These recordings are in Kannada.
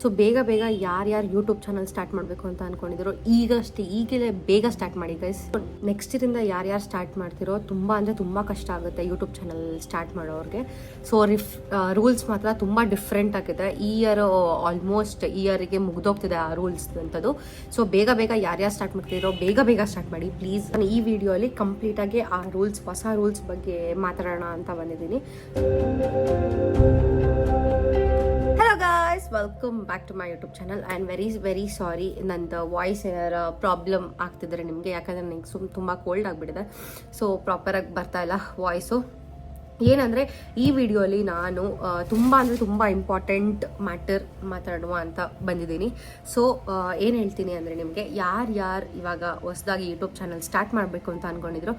ಸೊ ಬೇಗ ಬೇಗ ಯಾರ್ಯಾರು ಯೂಟ್ಯೂಬ್ ಚಾನಲ್ ಸ್ಟಾರ್ಟ್ ಮಾಡಬೇಕು ಅಂತ ಅನ್ಕೊಂಡಿದ್ರು ಈಗಲೇ ಬೇಗ ಸ್ಟಾರ್ಟ್ ಮಾಡಿ ಗೈಸ್. ನೆಕ್ಸ್ಟ್ ಇದರಿಂದ ಯಾರ್ಯಾರು ಸ್ಟಾರ್ಟ್ ಮಾಡ್ತಿರೋ ತುಂಬ ಕಷ್ಟ ಆಗುತ್ತೆ ಯೂಟ್ಯೂಬ್ ಚಾನಲ್ ಸ್ಟಾರ್ಟ್ ಮಾಡೋರಿಗೆ. ಸೊ ರೂಲ್ಸ್ ಮಾತ್ರ ತುಂಬ ಡಿಫ್ರೆಂಟ್ ಆಗಿದೆ. ಈ ಆಲ್ಮೋಸ್ಟ್ ಇಯರಿಗೆ ಮುಗ್ದೋಗ್ತಿದೆ ಆ ರೂಲ್ಸ್ ಅಂತದ್ದು. ಸೊ ಬೇಗ ಯಾರ್ಯಾರು ಸ್ಟಾರ್ಟ್ ಮಾಡ್ತಿರೋ ಬೇಗ ಸ್ಟಾರ್ಟ್ ಮಾಡಿ ಪ್ಲೀಸ್. ನಾನು ಈ ವಿಡಿಯೋಲಿ ಕಂಪ್ಲೀಟಾಗಿ ಆ ಹೊಸ ರೂಲ್ಸ್ ಬಗ್ಗೆ ಮಾತಾಡೋಣ ಅಂತ ಬಂದಿದ್ದೀನಿ. Welcome back to my YouTube channel. And very sorry, ನಂದು ವಾಯ್ಸ್ ಏನಾರ ಪ್ರಾಬ್ಲಮ್ ಆಗ್ತಿದ್ರೆ ನಿಮಗೆ, ಯಾಕಂದರೆ ನನಗೆ ತುಂಬ ಕೋಲ್ಡ್ ಆಗಿಬಿಟ್ಟಿದೆ. ಸೊ ಪ್ರಾಪರಾಗಿ ಬರ್ತಾ ಇಲ್ಲ ವಾಯ್ಸು. ಏನಂದರೆ ಈ ವಿಡಿಯೋಲಿ ನಾನು ತುಂಬ ಇಂಪಾರ್ಟೆಂಟ್ ಮ್ಯಾಟರ್ ಮಾತಾಡುವ ಅಂತ ಬಂದಿದ್ದೀನಿ. ಸೊ ಏನು ಹೇಳ್ತೀನಿ ಅಂದರೆ ನಿಮಗೆ ಯಾರು ಇವಾಗ ಹೊಸದಾಗಿ ಯೂಟ್ಯೂಬ್ ಚಾನಲ್ ಸ್ಟಾರ್ಟ್ ಮಾಡಬೇಕು ಅಂತ ಅಂದ್ಕೊಂಡಿದ್ರು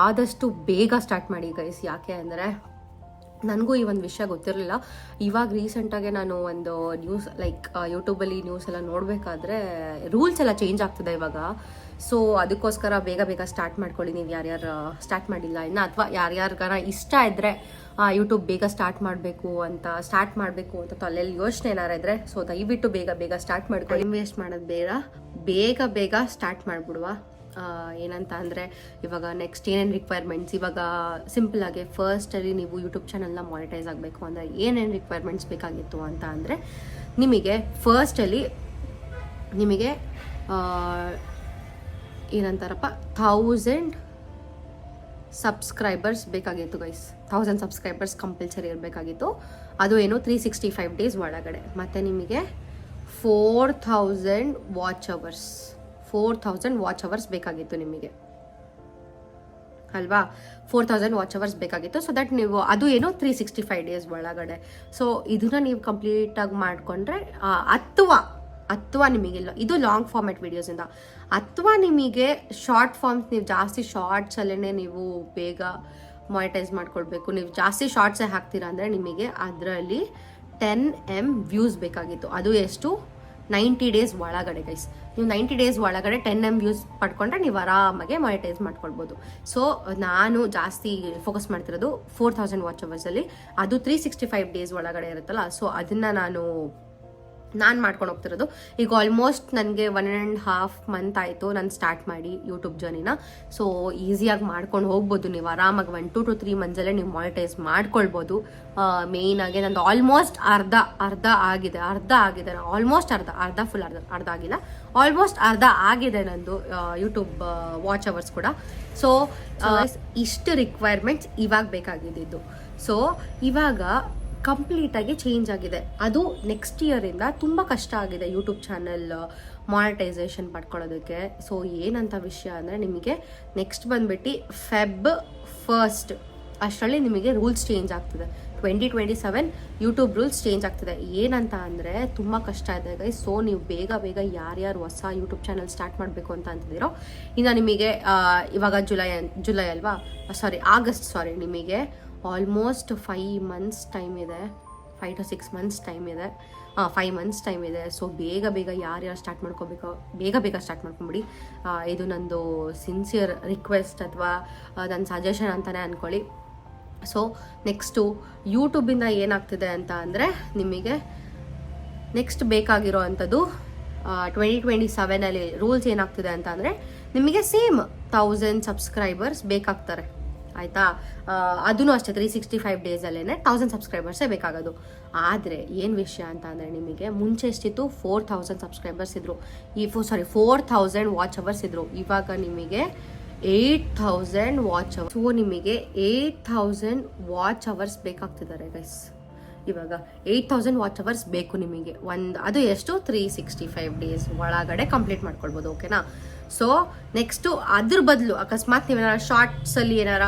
ಆದಷ್ಟು ಬೇಗ ಸ್ಟಾರ್ಟ್ ಮಾಡಿ ಗೈಸ್. ಯಾಕೆ ಅಂದರೆ ನನಗೂ ಈ ಒಂದು ವಿಷಯ ಗೊತ್ತಿರಲಿಲ್ಲ. ಇವಾಗ ರೀಸೆಂಟಾಗೆ ನಾನು ಒಂದು ನ್ಯೂಸ್ ಯೂಟ್ಯೂಬಲ್ಲಿ ನ್ಯೂಸ್ ಎಲ್ಲ ನೋಡಬೇಕಾದ್ರೆ ರೂಲ್ಸ್ ಎಲ್ಲ ಚೇಂಜ್ ಆಗ್ತಿದೆ ಇವಾಗ. ಸೊ ಅದಕ್ಕೋಸ್ಕರ ಬೇಗ ಸ್ಟಾರ್ಟ್ ಮಾಡ್ಕೊಳ್ಳಿ. ನೀವು ಯಾರ್ಯಾರು ಸ್ಟಾರ್ಟ್ ಮಾಡಿಲ್ಲ ಇನ್ನು, ಅಥವಾ ಯಾರ್ಯಾರಿಗಾರ ಇಷ್ಟ ಇದ್ದರೆ ಯೂಟ್ಯೂಬ್ ಬೇಗ ಸ್ಟಾರ್ಟ್ ಮಾಡಬೇಕು ಅಂತ ತಲೆಯಲ್ಲಿ ಯೋಚನೆ ಏನಾರ ಇದ್ದರೆ ಸೊ ದಯವಿಟ್ಟು ಬೇಗ ಸ್ಟಾರ್ಟ್ ಮಾಡ್ಕೊಳ್ಳಿ. ವೇಸ್ಟ್ ಮಾಡೋದು ಬೇಗ ಸ್ಟಾರ್ಟ್ ಮಾಡಿಬಿಡುವ. ಏನಂತ ಅಂದರೆ ಇವಾಗ ನೆಕ್ಸ್ಟ್ ಏನೇನು ರಿಕ್ವೈರ್ಮೆಂಟ್ಸ್, ಇವಾಗ ಸಿಂಪಲ್ ಆಗಿ ಫಸ್ಟಲ್ಲಿ ನೀವು ಯೂಟ್ಯೂಬ್ ಚಾನಲ್ನ ಮಾನಿಟೈಸ್ ಆಗಬೇಕು ಅಂದರೆ ಏನೇನು ರಿಕ್ವೈರ್ಮೆಂಟ್ಸ್ ಬೇಕಾಗಿತ್ತು ಅಂತ ಅಂದರೆ ನಿಮಗೆ ಫಸ್ಟಲ್ಲಿ ಏನಂತಾರಪ್ಪ 1000 ಸಬ್ಸ್ಕ್ರೈಬರ್ಸ್ ಬೇಕಾಗಿತ್ತು ಗೈಸ್. 1000 ಸಬ್ಸ್ಕ್ರೈಬರ್ಸ್ ಕಂಪಲ್ಸರಿ ಇರಬೇಕಾಗಿತ್ತು. ಅದು ಏನು 365 ಡೇಸ್ ಒಳಗಡೆ. ಮತ್ತು ನಿಮಗೆ 4000 ವಾಚ್ ಅವರ್ಸ್ ಬೇಕಾಗಿತ್ತು ನಿಮಗೆ ಅಲ್ವಾ. 4000 ವಾಚ್ ಅವರ್ಸ್ ಬೇಕಾಗಿತ್ತು. ಸೊ ದಟ್ ನೀವು ಅದು ಏನೋ 365 ಡೇಸ್ ಒಳಗಡೆ. ಸೊ ಇದನ್ನ ನೀವು ಕಂಪ್ಲೀಟಾಗಿ ಮಾಡಿಕೊಂಡ್ರೆ ಅಥವಾ ನಿಮಗಿಲ್ಲ, ಇದು ಲಾಂಗ್ ಫಾರ್ಮ್ಯಾಟ್ ವಿಡಿಯೋಸಿಂದ, ಅಥವಾ ನಿಮಗೆ ಶಾರ್ಟ್ ಫಾರ್ಮ್ಸ್, ನೀವು ಜಾಸ್ತಿ ಶಾರ್ಟ್ಸಲ್ಲೇ ನೀವು ಬೇಗ ಮಾನಿಟೈಸ್ ಮಾಡ್ಕೊಳ್ಬೇಕು, ನೀವು ಜಾಸ್ತಿ ಶಾರ್ಟ್ಸೇ ಹಾಕ್ತೀರಾ ಅಂದರೆ ನಿಮಗೆ ಅದರಲ್ಲಿ 10M ವ್ಯೂಸ್ ಬೇಕಾಗಿತ್ತು. ಅದು ಎಷ್ಟು 90 ಡೇಸ್ ಒಳಗಡೆ ಗೈಸ್. ನೀವು 90 ಡೇಸ್ ಒಳಗಡೆ 10M ವ್ಯೂಸ್ ಪಡ್ಕೊಂಡ್ರೆ ನೀವು ಆರಾಮಾಗೆ ಮಾನಿಟೈಸ್ ಮಾಡ್ಕೊಳ್ಬೋದು. ಸೊ ನಾನು ಜಾಸ್ತಿ ಫೋಕಸ್ ಮಾಡ್ತಿರೋದು 4000 ವಾಚ್ ಅವರ್ಸಲ್ಲಿ. ಅದು 365 ಡೇಸ್ ಒಳಗಡೆ ಇರುತ್ತಲ್ಲ, ಸೊ ಅದನ್ನು ನಾನು ಮಾಡ್ಕೊಂಡು ಹೋಗ್ತಿರೋದು. ಈಗ ಆಲ್ಮೋಸ್ಟ್ ನನಗೆ 1.5 ಮಂತ್ ಆಯಿತು ನಾನು ಸ್ಟಾರ್ಟ್ ಮಾಡಿ ಯೂಟ್ಯೂಬ್ ಜರ್ನಿನ. ಸೊ ಈಸಿಯಾಗಿ ಮಾಡ್ಕೊಂಡು ಹೋಗ್ಬೋದು ನೀವು ಆರಾಮಾಗಿ. 1 to 3 ಮಂತ್ಸಲ್ಲೇ ನೀವು ಮಾನಿಟೈಸ್ ಮಾಡ್ಕೊಳ್ಬೋದು. ಮೇಯ್ನಾಗಿ ನಂದು ಆಲ್ಮೋಸ್ಟ್ ಅರ್ಧ ಆಗಿದೆ. ಆಲ್ಮೋಸ್ಟ್ ಅರ್ಧ ಫುಲ್ ಅರ್ಧ ಆಗಿಲ್ಲ, ಆಲ್ಮೋಸ್ಟ್ ಅರ್ಧ ಆಗಿದೆ ನಂದು ಯೂಟ್ಯೂಬ್ ವಾಚ್ ಅವರ್ಸ್ ಕೂಡ. ಸೊ ಇಷ್ಟು ರಿಕ್ವೈರ್ಮೆಂಟ್ಸ್ ಇವಾಗ ಬೇಕಾಗಿದ್ದು. ಸೊ ಇವಾಗ ಕಂಪ್ಲೀಟಾಗಿ ಚೇಂಜ್ ಆಗಿದೆ. ಅದು ನೆಕ್ಸ್ಟ್ ಇಯರಿಂದ ತುಂಬ ಕಷ್ಟ ಆಗಿದೆ ಯೂಟ್ಯೂಬ್ ಚಾನಲ್ ಮಾನಿಟೈಸೇಷನ್ ಪಡ್ಕೊಳ್ಳೋದಕ್ಕೆ. ಸೊ ಏನಂತ ವಿಷಯ ಅಂದರೆ ನಿಮಗೆ ನೆಕ್ಸ್ಟ್ ಬಂದ್ಬಿಟ್ಟು Feb 1 ಅಷ್ಟರಲ್ಲಿ ನಿಮಗೆ ರೂಲ್ಸ್ ಚೇಂಜ್ ಆಗ್ತದೆ. 2027 ಯೂಟ್ಯೂಬ್ ರೂಲ್ಸ್ ಚೇಂಜ್ ಆಗ್ತದೆ. ಏನಂತ ಅಂದರೆ ತುಂಬ ಕಷ್ಟ ಇದೆ ಗೈಸ್. ಸೊ ನೀವು ಬೇಗ ಯಾರ್ಯಾರು ಹೊಸ ಯೂಟ್ಯೂಬ್ ಚಾನಲ್ ಸ್ಟಾರ್ಟ್ ಮಾಡಬೇಕು ಅಂತ ಅಂತಿದ್ದೀರೋ, ಇನ್ನು ನಿಮಗೆ ಇವಾಗ ಜುಲೈ ಅಲ್ವಾ, ಆಗಸ್ಟ್ ನಿಮಗೆ ಆಲ್ಮೋಸ್ಟ್ 5 ಮಂತ್ಸ್ ಟೈಮ್ ಇದೆ. 5 to 6 ಮಂತ್ಸ್ ಟೈಮ್ ಇದೆ. 5 ಮಂತ್ಸ್ ಟೈಮ್ ಇದೆ. ಸೊ ಬೇಗ ಯಾರ್ಯಾರು ಸ್ಟಾರ್ಟ್ ಮಾಡ್ಕೋಬೇಕು ಬೇಗ ಸ್ಟಾರ್ಟ್ ಮಾಡ್ಕೊಂಬಿಡಿ. ಇದು ನಂದು ಸಿನ್ಸಿಯರ್ ರಿಕ್ವೆಸ್ಟ್ ಅಥವಾ ನನ್ನ ಸಜೆಷನ್ ಅಂತಲೇ ಅಂದ್ಕೊಳ್ಳಿ. ಸೊ ನೆಕ್ಸ್ಟು ಯೂಟ್ಯೂಬಿಂದ ಏನಾಗ್ತಿದೆ ಅಂತ ಅಂದರೆ ನಿಮಗೆ ನೆಕ್ಸ್ಟ್ ಬೇಕಾಗಿರೋ ಅಂಥದ್ದು 2027ಅಲ್ಲಿ ರೂಲ್ಸ್ ಏನಾಗ್ತಿದೆ ಅಂತ ಅಂದರೆ ನಿಮಗೆ ಸೇಮ್ 1000 ಸಬ್ಸ್ಕ್ರೈಬರ್ಸ್ ಬೇಕಾಗ್ತಾರೆ ಆಯಿತಾ. ಅದೂ ಅಷ್ಟೇ 365 ಡೇಸಲ್ಲೇ 1000 ಸಬ್ಸ್ಕ್ರೈಬರ್ಸೇ ಬೇಕಾಗೋದು. ಆದರೆ ಏನು ವಿಷಯ ಅಂತ ಅಂದರೆ ನಿಮಗೆ ಮುಂಚೆ ಎಷ್ಟಿತ್ತು, 4000 ಸಬ್ಸ್ಕ್ರೈಬರ್ಸ್ ಇದ್ದರು. 4000 ವಾಚ್ ಅವರ್ಸ್ ಇದ್ದರು. ಇವಾಗ ನಿಮಗೆ 8000 ವಾಚ್ ಅವರ್ಸ್. ಸೊ ನಿಮಗೆ 8000 ವಾಚ್ ಅವರ್ಸ್ ಬೇಕಾಗ್ತಿದ್ದಾರೆ ಗೈಸ್. ಇವಾಗ 8000 ವಾಚ್ ಅವರ್ಸ್ ಬೇಕು ನಿಮಗೆ. ಅದು ಎಷ್ಟು 365 ಡೇಸ್ ಒಳಗಡೆ ಕಂಪ್ಲೀಟ್ ಮಾಡ್ಕೊಳ್ಬೋದು. ಓಕೆನಾ. ಸೊ ನೆಕ್ಸ್ಟು ಅದ್ರ ಬದಲು ಅಕಸ್ಮಾತ್ ನೀವೇನಾರ ಶಾರ್ಟ್ಸಲ್ಲಿ ಏನಾರ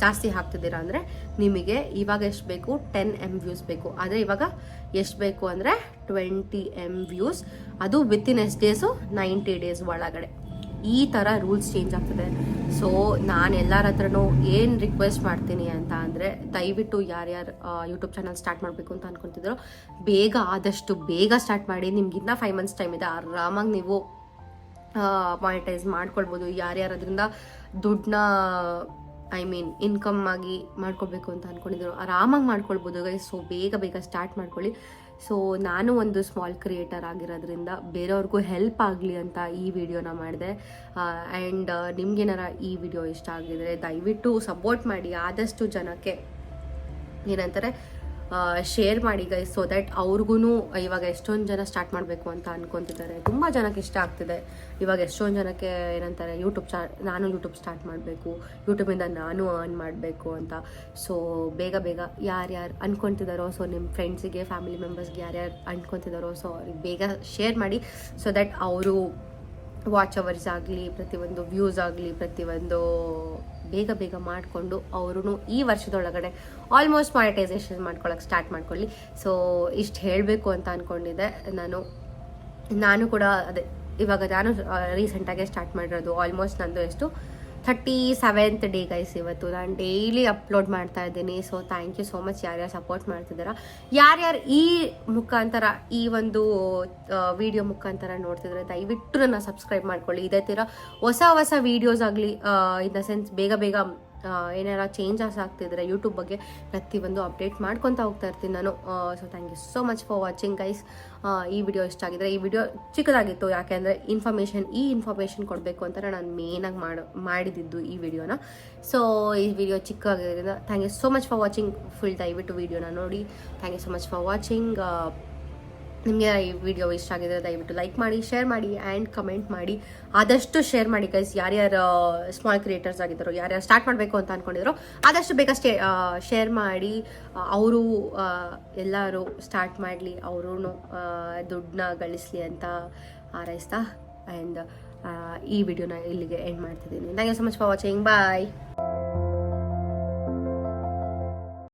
ಜಾಸ್ತಿ ಹಾಕ್ತಿದ್ದೀರಾ ಅಂದರೆ ನಿಮಗೆ ಇವಾಗ ಎಷ್ಟು ಬೇಕು, 10M ವ್ಯೂಸ್ ಬೇಕು. ಆದರೆ ಇವಾಗ ಎಷ್ಟು ಬೇಕು ಅಂದರೆ 20M ವ್ಯೂಸ್. ಅದು ವಿತಿನ್ ಎಷ್ಟು ಡೇಸು, 90 ಡೇಸ್ ಒಳಗಡೆ. ಈ ಥರ ರೂಲ್ಸ್ ಚೇಂಜ್ ಆಗ್ತದೆ. ಸೊ ನಾನು ಎಲ್ಲರ ಹತ್ರನೂ ಏನು ರಿಕ್ವೆಸ್ಟ್ ಮಾಡ್ತೀನಿ ಅಂತ ಅಂದರೆ ದಯವಿಟ್ಟು ಯಾರ್ಯಾರು ಯೂಟ್ಯೂಬ್ ಚಾನಲ್ ಸ್ಟಾರ್ಟ್ ಮಾಡಬೇಕು ಅಂತ ಅನ್ಕೊತಿದ್ರು ಆದಷ್ಟು ಬೇಗ ಸ್ಟಾರ್ಟ್ ಮಾಡಿ. ನಿಮ್ಗಿನ್ನ 5 ಮಂತ್ಸ್ ಟೈಮ್ ಇದೆ. ಆರಾಮಾಗಿ ನೀವು ಮಾನಿಟೈಸ್ ಮಾಡ್ಕೊಳ್ಬೋದು. ಯಾರ್ಯಾರು ಅದರಿಂದ ದುಡ್ಡನ್ನ ಇನ್ಕಮ್ ಆಗಿ ಮಾಡ್ಕೊಳ್ಬೇಕು ಅಂತ ಅಂದ್ಕೊಂಡಿದ್ರು ಆರಾಮಾಗಿ ಮಾಡ್ಕೊಳ್ಬೋದು ಗೈಸ್. ಸೊ ಬೇಗ ಸ್ಟಾರ್ಟ್ ಮಾಡ್ಕೊಳ್ಳಿ. ಸೊ ನಾನು ಒಂದು ಸ್ಮಾಲ್ ಕ್ರಿಯೇಟರ್ ಆಗಿರೋದ್ರಿಂದ ಬೇರೆಯವ್ರಿಗೂ ಹೆಲ್ಪ್ ಆಗಲಿ ಅಂತ ಈ ವಿಡಿಯೋನ ಮಾಡಿದೆ. ಆ್ಯಂಡ್ ನಿಮ್ಗೇನಾರ ಈ ವಿಡಿಯೋ ಇಷ್ಟ ಆಗಿದ್ರೆ ದಯವಿಟ್ಟು ಸಪೋರ್ಟ್ ಮಾಡಿ, ಆದಷ್ಟು ಜನಕ್ಕೆ ಏನಂತಾರೆ ಶೇರ್ ಮಾಡಿ ಗೈಸ್, ಸೊ ದ್ಯಾಟ್ ಅವ್ರಿಗೂ ಇವಾಗ ಎಷ್ಟೊಂದು ಜನ ಸ್ಟಾರ್ಟ್ ಮಾಡಬೇಕು ಅಂತ ಅನ್ಕೊತಿದ್ದಾರೆ. ತುಂಬ ಜನಕ್ಕೆ ಇಷ್ಟ ಆಗ್ತಿದೆ. ಇವಾಗ ಎಷ್ಟೊಂದು ಜನಕ್ಕೆ ಏನಂತಾರೆ ನಾನು ಯೂಟ್ಯೂಬ್ ಸ್ಟಾರ್ಟ್ ಮಾಡಬೇಕು, ಯೂಟ್ಯೂಬಿಂದ ನಾನು ಅರ್ನ್ ಮಾಡಬೇಕು ಅಂತ. ಸೊ ಬೇಗ ಯಾರ್ಯಾರು ಅನ್ಕೊತಿದ್ದಾರೋ, ಸೊ ನಿಮ್ಮ ಫ್ರೆಂಡ್ಸಿಗೆ ಫ್ಯಾಮಿಲಿ ಮೆಂಬರ್ಸ್ಗೆ ಯಾರ್ಯಾರು ಅನ್ಕೊತಿದ್ದಾರೋ ಸೊ ಅವ್ರಿಗೆ ಬೇಗ ಶೇರ್ ಮಾಡಿ, ಸೊ ದ್ಯಾಟ್ ಅವರು ವಾಚ್ ಅವರ್ಸ್ ಆಗಲಿ, ಪ್ರತಿಯೊಂದು ವ್ಯೂಸ್ ಆಗಲಿ, ಪ್ರತಿಯೊಂದು ಬೇಗ ಮಾಡಿಕೊಂಡು ಅವರು ಈ ವರ್ಷದೊಳಗಡೆ ಆಲ್ಮೋಸ್ಟ್ ಮಾನಿಟೈಸೇಷನ್ ಮಾಡ್ಕೊಳ್ಳೋಕೆ ಸ್ಟಾರ್ಟ್ ಮಾಡ್ಕೊಳ್ಳಿ. ಸೊ ಇಷ್ಟು ಹೇಳಬೇಕು ಅಂತ ಅಂದ್ಕೊಂಡಿದ್ದೆ. ನಾನು ಕೂಡ ಅದೇ ಇವಾಗ ನಾನು ರೀಸೆಂಟಾಗೆ ಸ್ಟಾರ್ಟ್ ಮಾಡಿರೋದು. ಆಲ್ಮೋಸ್ಟ್ ನಂದು ಎಷ್ಟು 37th ಡೇ ಗೈಸ್ ಇವತ್ತು. ನಾನು ಡೈಲಿ ಅಪ್ಲೋಡ್ ಮಾಡ್ತಾ ಇದ್ದೀನಿ. So thank you so much ಯಾರ್ಯಾರು ಸಪೋರ್ಟ್ ಮಾಡ್ತಿದ್ದೀರಾ, ಯಾರ್ಯಾರು ಈ ಮುಖಾಂತರ ಈ ಒಂದು ವಿಡಿಯೋ ಮುಖಾಂತರ ನೋಡ್ತಿದ್ರೆ ದಯವಿಟ್ಟು ನನ್ನ ಸಬ್ಸ್ಕ್ರೈಬ್ ಮಾಡ್ಕೊಳ್ಳಿ. ಇದೇ ಥರ ಹೊಸ ವೀಡಿಯೋಸ್ ಆಗಲಿ, ಇನ್ ದ ಸೆನ್ಸ್ ಬೇಗ ಏನಾರ ಚೇಂಜಸ್ ಆಗ್ತಿದ್ರೆ ಯೂಟ್ಯೂಬ್ ಬಗ್ಗೆ ಪ್ರತಿಯೊಂದು ಅಪ್ಡೇಟ್ ಮಾಡ್ಕೊತಾ ಹೋಗ್ತಾ ಇರ್ತೀನಿ ನಾನು. So thank you so much for watching guys. ಈ ವಿಡಿಯೋ ಇಷ್ಟ ಆಗಿದ್ರೆ, ಈ ವಿಡಿಯೋ ಚಿಕ್ಕದಾಗಿತ್ತು ಯಾಕೆಂದರೆ ಇನ್ಫಾರ್ಮೇಷನ್ ಕೊಡಬೇಕು ಅಂತ ನಾನು ಮೇನಾಗಿ ಮಾಡಿದ್ದು ಈ ವಿಡಿಯೋನ. ಸೊ ಈ ವಿಡಿಯೋ ಚಿಕ್ಕದಾಗಿರೋದ್ರಿಂದ thank you so much for watching. Full ದಯವಿಟ್ಟು ವಿಡಿಯೋನ ನೋಡಿ. Thank you so much for watching. ನಿಮಗೆ ಈ ವಿಡಿಯೋ ಇಷ್ಟ ಆಗಿದ್ರೆ ದಯವಿಟ್ಟು ಲೈಕ್ ಮಾಡಿ, ಶೇರ್ ಮಾಡಿ ಆ್ಯಂಡ್ ಕಮೆಂಟ್ ಮಾಡಿ. ಆದಷ್ಟು ಶೇರ್ ಮಾಡಿ ಗೈಸ್. ಯಾರ್ಯಾರು ಸ್ಮಾಲ್ ಕ್ರಿಯೇಟರ್ಸ್ ಆಗಿದ್ದಾರೋ, ಯಾರ್ಯಾರು ಸ್ಟಾರ್ಟ್ ಮಾಡಬೇಕು ಅಂತ ಅಂದ್ಕೊಂಡಿದ್ರು ಆದಷ್ಟು ಬೇಗ ಶೇರ್ ಮಾಡಿ. ಅವರು ಎಲ್ಲರೂ ಸ್ಟಾರ್ಟ್ ಮಾಡಲಿ, ಅವರು ದುಡ್ಡನ್ನ ಗಳಿಸಲಿ ಅಂತ ಹಾರೈಸ್ತಾ. ಆ್ಯಂಡ್ ಈ ವಿಡಿಯೋನ ಇಲ್ಲಿಗೆ ಎಂಡ್ ಮಾಡ್ತಿದ್ದೀನಿ. Thank you so much for watching. Bye.